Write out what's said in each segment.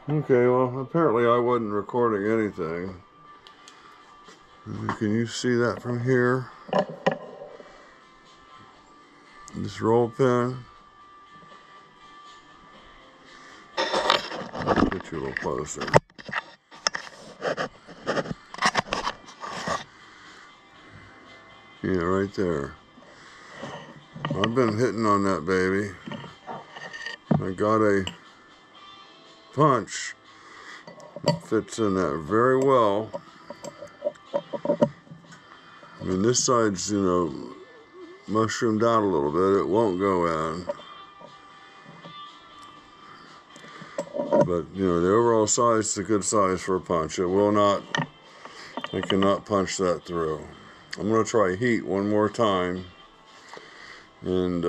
Okay, well, apparently I wasn't recording anything. Can you see that from here? This roll pin. Let's get you a little closer. Yeah, right there. I've been hitting on that baby. I got a punch that fits in that very well. I mean, this side's, you know, mushroomed out a little bit. It won't go in. But, you know, the overall size is a good size for a punch. It will not, I cannot punch that through. I'm going to try heat one more time. And,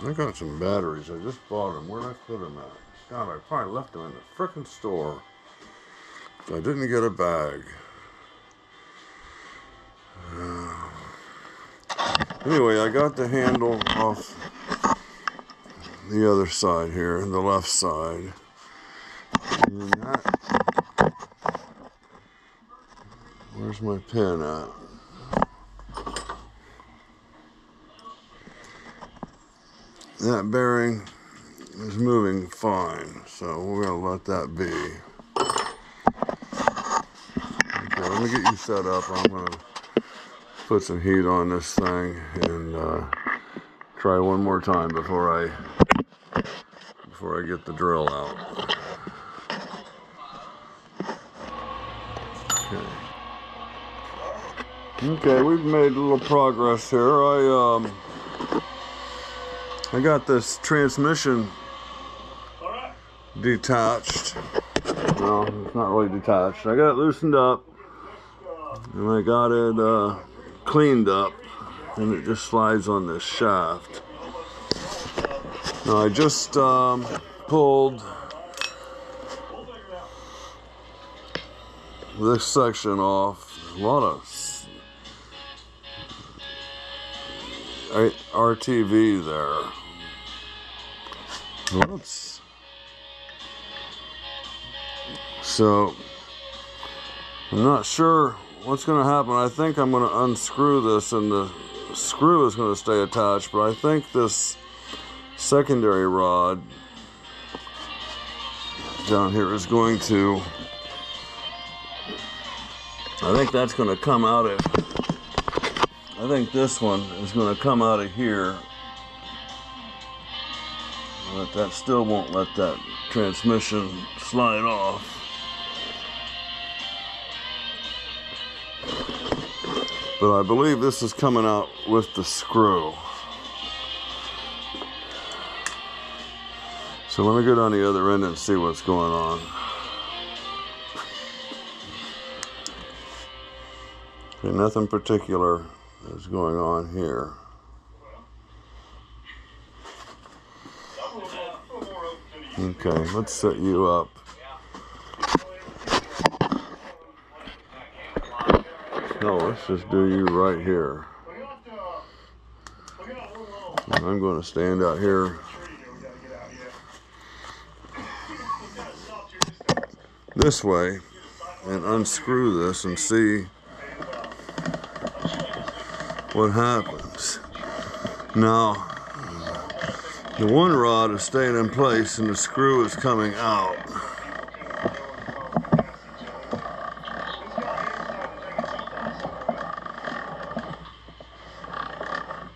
I got some batteries. I just bought them. Where'd I put them at? God, I probably left them in the frickin' store. I didn't get a bag. Anyway, I got the handle off the other side here, the left side. And that, where's my pin at? That bearing is moving fine, so we're going to let that be. Okay, let me get you set up. I'm going to put some heat on this thing and try one more time before I get the drill out. Okay, we've made a little progress here. I got this transmission detached. No, it's not really detached. I got it loosened up, and I got it cleaned up, and it just slides on this shaft. Now I just pulled this section off. A lot of RTV there. Whoops. So I'm not sure what's going to happen. I think I'm going to unscrew this and the screw is going to stay attached, but I think this secondary rod down here is going to, I think that's going to come out of, I think this one is going to come out of here, but that still won't let that transmission slide off. But I believe this is coming out with the screw. So let me go down the other end and see what's going on. Okay, nothing particular is going on here. Okay, let's set you up. No, let's just do you right here. I'm going to stand out here this way and unscrew this and see what happens. Now, the one rod is staying in place and the screw is coming out.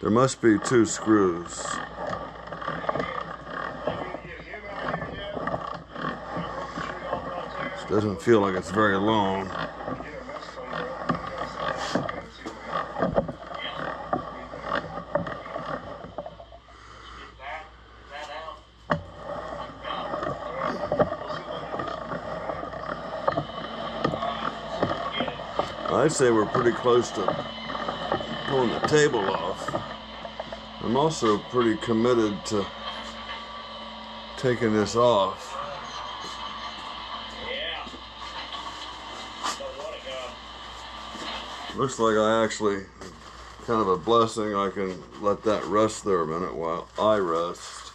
There must be two screws. This doesn't feel like it's very long. I'd say we're pretty close to pulling the table off. I'm also pretty committed to taking this off. Looks like I actually, kind of a blessing, I can let that rest there a minute while I rest.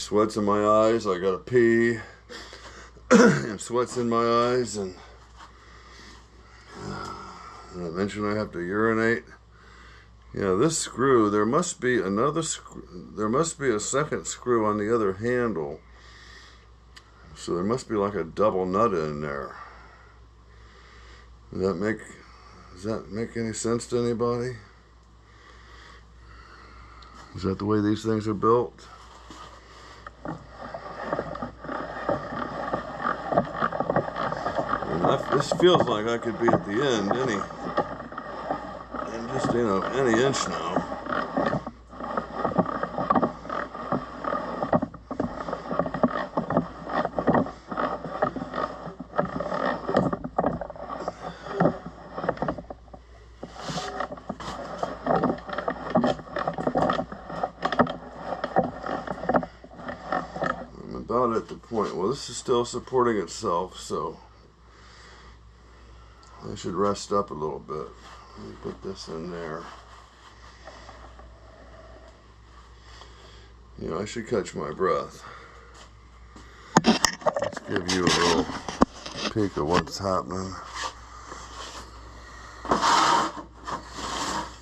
Sweats in my eyes. I gotta pee. And sweats in my eyes, and I mentioned I have to urinate. Yeah, this screw, there must be another screw. There must be a second screw on the other handle. So there must be like a double nut in there. Does that make any sense to anybody? Is that the way these things are built? This feels like I could be at the end any inch now. I'm about at the point, well, this is still supporting itself, so I should rest up a little bit. Let me put this in there. You know, I should catch my breath. Let's give you a little peek of what's happening.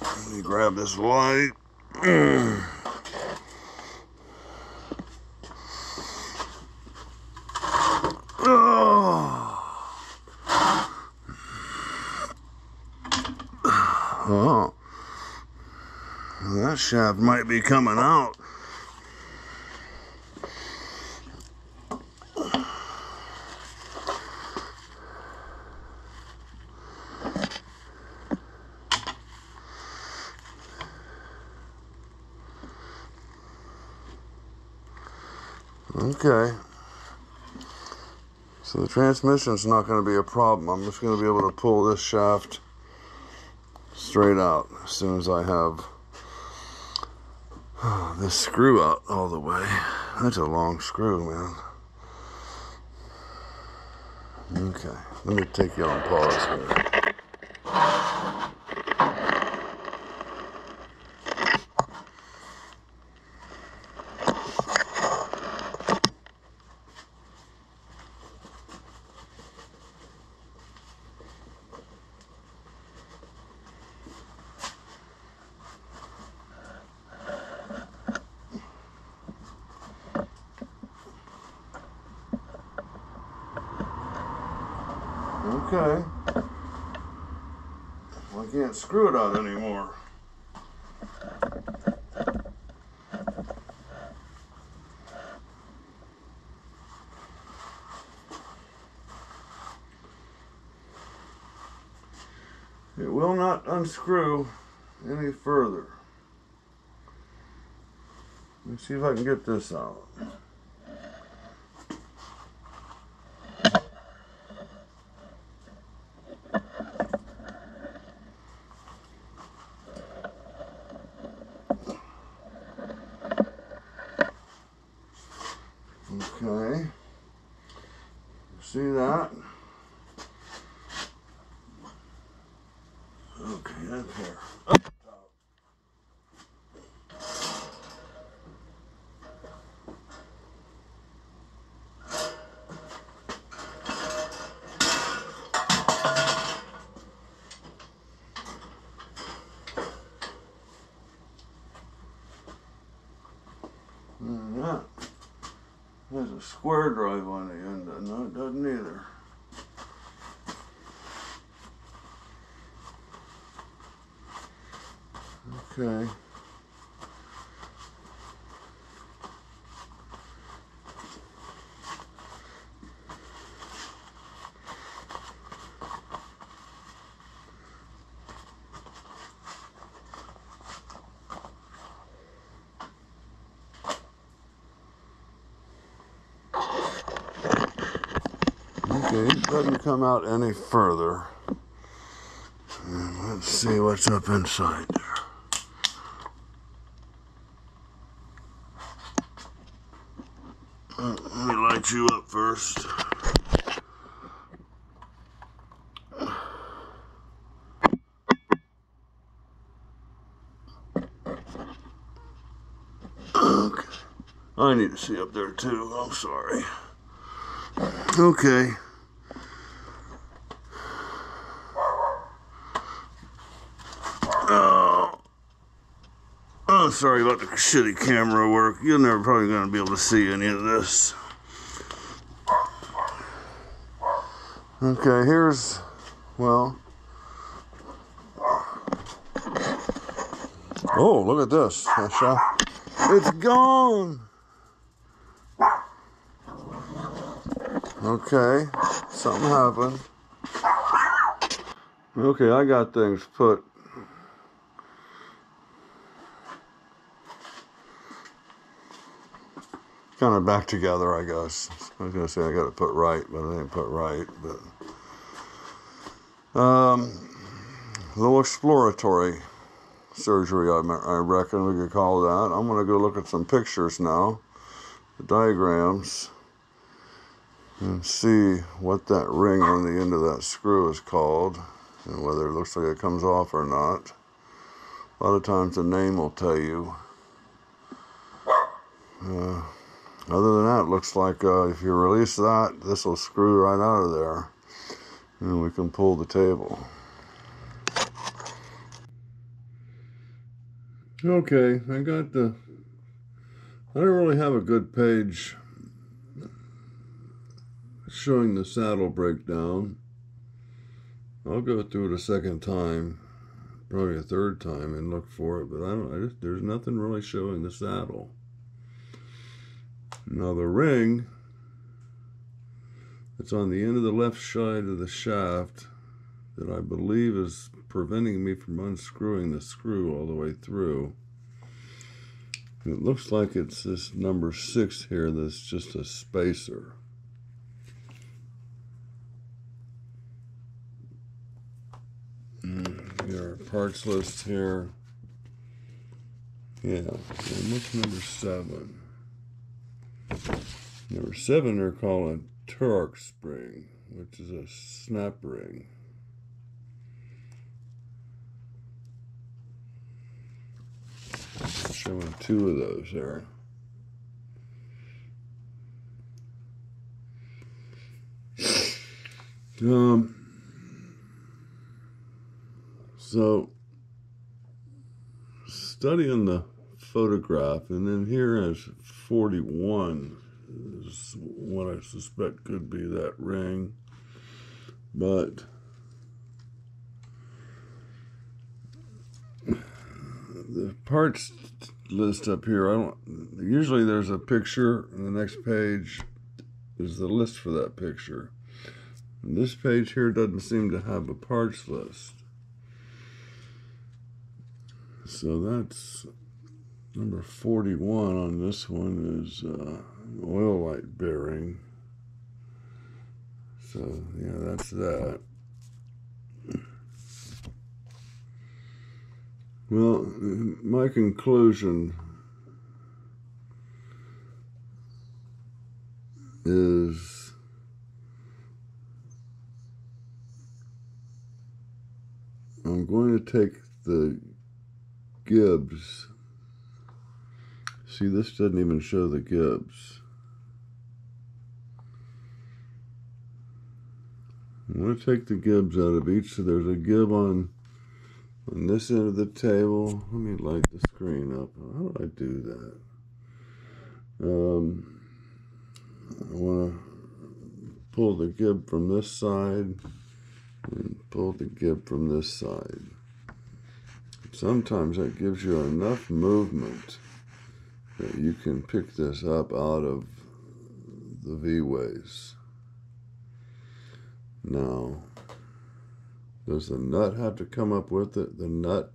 Let me grab this light. Oh, that shaft might be coming out. Okay. So the transmission's not going to be a problem. I'm just going to be able to pull this shaft straight out as soon as I have this screw out all the way. That's a long screw, man. Okay, let me take you on pause here. Okay. Well, I can't screw it out anymore. It will not unscrew any further. Let me see if I can get this out. Okay, see that? Okay, up here. Up top. And that has a square drive on the end. No, it doesn't either. Okay. Okay, it doesn't come out any further. And let's see what's up inside there. Let me light you up first. Okay. I need to see up there too. I'm sorry. Okay. Oh, sorry about the shitty camera work. You're never probably going to be able to see any of this. Okay, here's, well. Oh, look at this. It's gone. Okay, something happened. Okay, I got things put kind of back together, I guess. I was gonna say I got it put right, but I didn't put right. But a little exploratory surgery, I reckon we could call that. I'm gonna go look at some pictures now, the diagrams, and see what that ring on the end of that screw is called, and whether it looks like it comes off or not. A lot of times the name will tell you. Other than that, it looks like if you release that, this will screw right out of there, and we can pull the table. Okay, I don't really have a good page showing the saddle breakdown. I'll go through it a second time, probably a third time, and look for it, but there's nothing really showing the saddle. Now the ring, it's on the end of the left side of the shaft that I believe is preventing me from unscrewing the screw all the way through. It looks like it's this number 6 here that's just a spacer. Our parts list here. Yeah, and what's number 7? Number 7 they're calling a Torque spring, which is a snap ring. Showing 2 of those there. So studying the photograph, and then here is 41 is what I suspect could be that ring, but the parts list up here, usually there's a picture, and the next page is the list for that picture. And this page here doesn't seem to have a parts list. So that's number 41 on this one is oil light bearing. So yeah, that's that. Well, my conclusion is I'm going to take the Gibbs. See, this doesn't even show the Gibbs. I'm going to take the Gibbs out of each. So there's a Gib on this end of the table. Let me light the screen up. How do I do that? I want to pull the Gib from this side and pull the Gib from this side. Sometimes that gives you enough movement that you can pick this up out of the V-ways. Now, does the nut have to come up with it? The nut,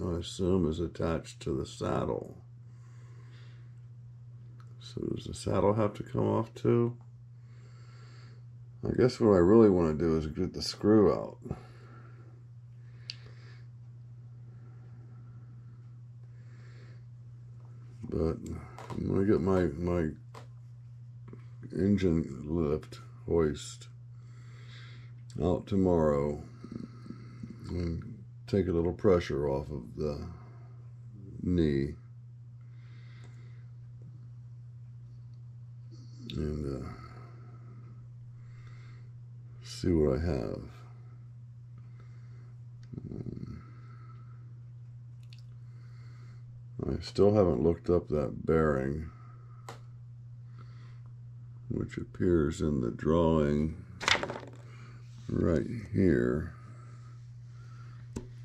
I assume, is attached to the saddle. So does the saddle have to come off too? I guess what I really want to do is get the screw out. But I'm going to get my engine lift hoist out tomorrow and take a little pressure off of the knee. and see what I have. I still haven't looked up that bearing, which appears in the drawing right here,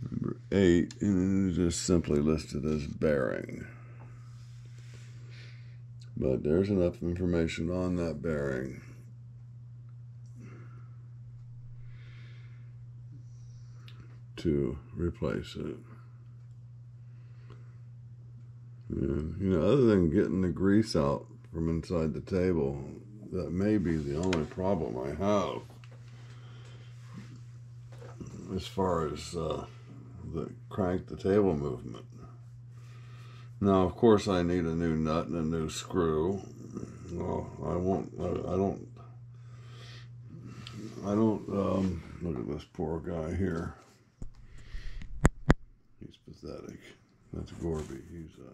number 8, and it is just simply listed as bearing. But there's enough information on that bearing to replace it. And, you know, other than getting the grease out from inside the table, that may be the only problem I have as far as the crank the table movement. Now, of course, I need a new nut and a new screw. Well, I don't, look at this poor guy here. He's pathetic. That's Gorby. He's a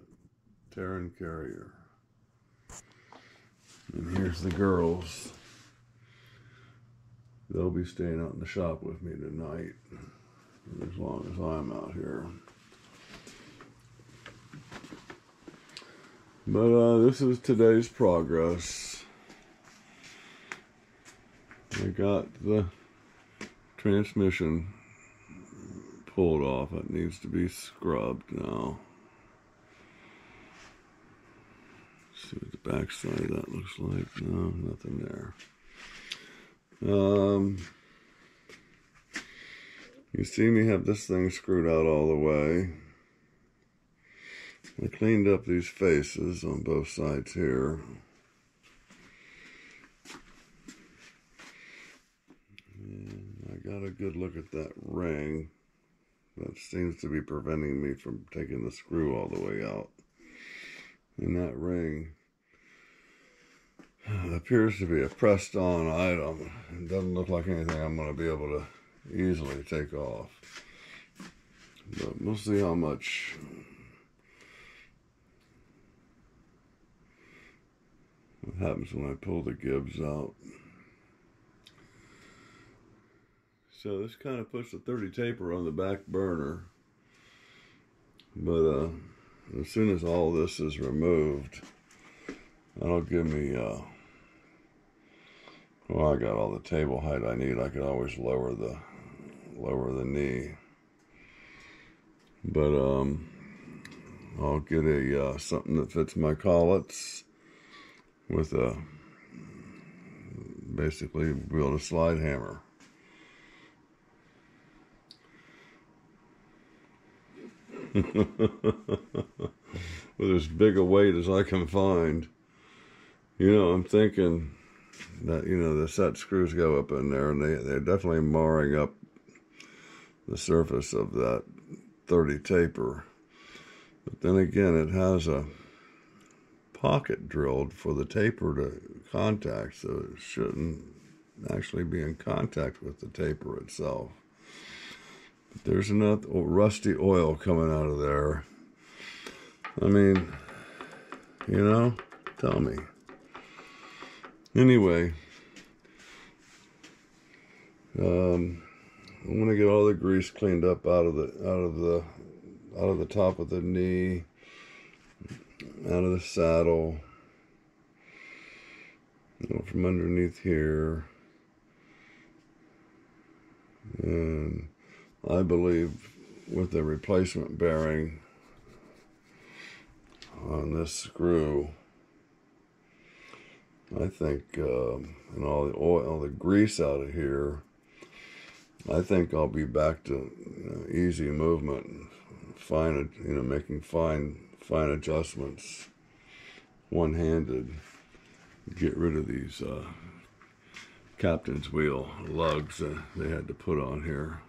Terran carrier. And here's the girls. They'll be staying out in the shop with me tonight, as long as I'm out here. But this is today's progress. I got the transmission pulled off. It needs to be scrubbed now. Let's see what the back side of that looks like. No, nothing there. You see me have this thing screwed out all the way. I cleaned up these faces on both sides here. And I got a good look at that ring. That seems to be preventing me from taking the screw all the way out. And that ring appears to be a pressed on item. It doesn't look like anything I'm going to be able to easily take off. But we'll see how much what happens when I pull the gibs out. So this kind of puts the 30 taper on the back burner. But as soon as all this is removed, that'll give me, well, I got all the table height I need. I can always lower the knee. But I'll get a something that fits my collets with a basically build a slide hammer. With as big a weight as I can find. You know, I'm thinking that, you know, the set screws go up in there, and they're definitely marring up the surface of that 30 taper. But then again, it has a pocket drilled for the taper to contact, so it shouldn't actually be in contact with the taper itself. But there's enough rusty oil coming out of there. I mean, you know, tell me. Anyway, I'm gonna get all the grease cleaned up out of the top of the knee, out of the saddle, you know, from underneath here, and I believe with the replacement bearing on this screw, I think, and all the oil, all the grease out of here, I think I'll be back to, you know, easy movement, fine, you know, making fine adjustments, one-handed. Get rid of these captain's wheel lugs that they had to put on here.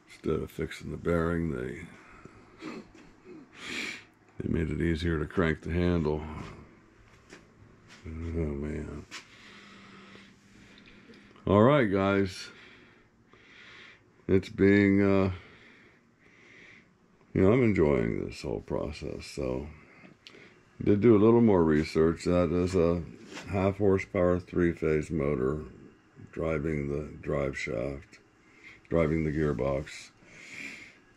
Instead of fixing the bearing, they made it easier to crank the handle. Oh man. All right, guys. It's being, you know, I'm enjoying this whole process. So, I did do a little more research. That is half horsepower 3-phase motor driving the drive shaft, driving the gearbox.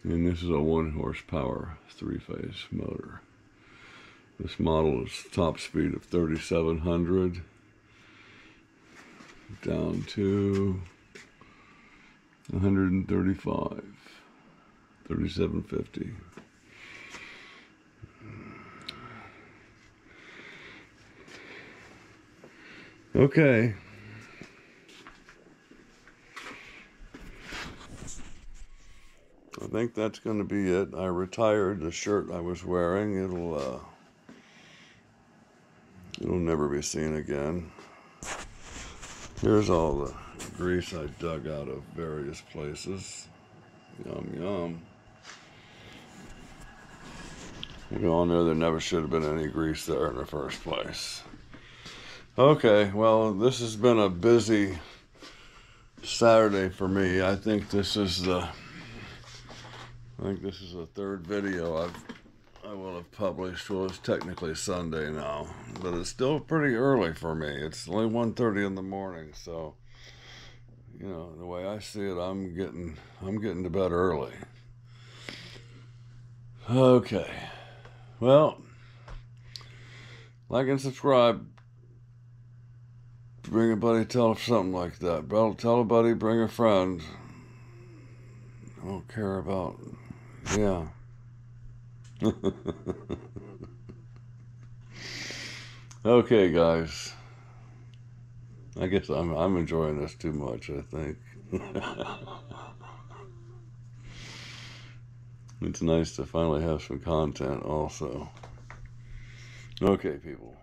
And this is a 1 horsepower 3-phase motor. This model is top speed of 3,700 down to 135, 3,750. Okay. I think that's going to be it. I retired the shirt I was wearing. It'll never be seen again. Here's all the grease I dug out of various places. Yum, yum. We all know there never should have been any grease there in the first place. Okay, well, this has been a busy Saturday for me. I think this is the third video I will have published. Well, it's technically Sunday now, but it's still pretty early for me. It's only 1:30 in the morning, so you know, the way I see it, I'm getting to bed early. Okay. Well, like and subscribe. Bring a buddy, tell something like that. Tell a buddy, bring a friend. I don't care about, yeah. Okay, guys. I guess I'm enjoying this too much, I think. It's nice to finally have some content also. Okay, people.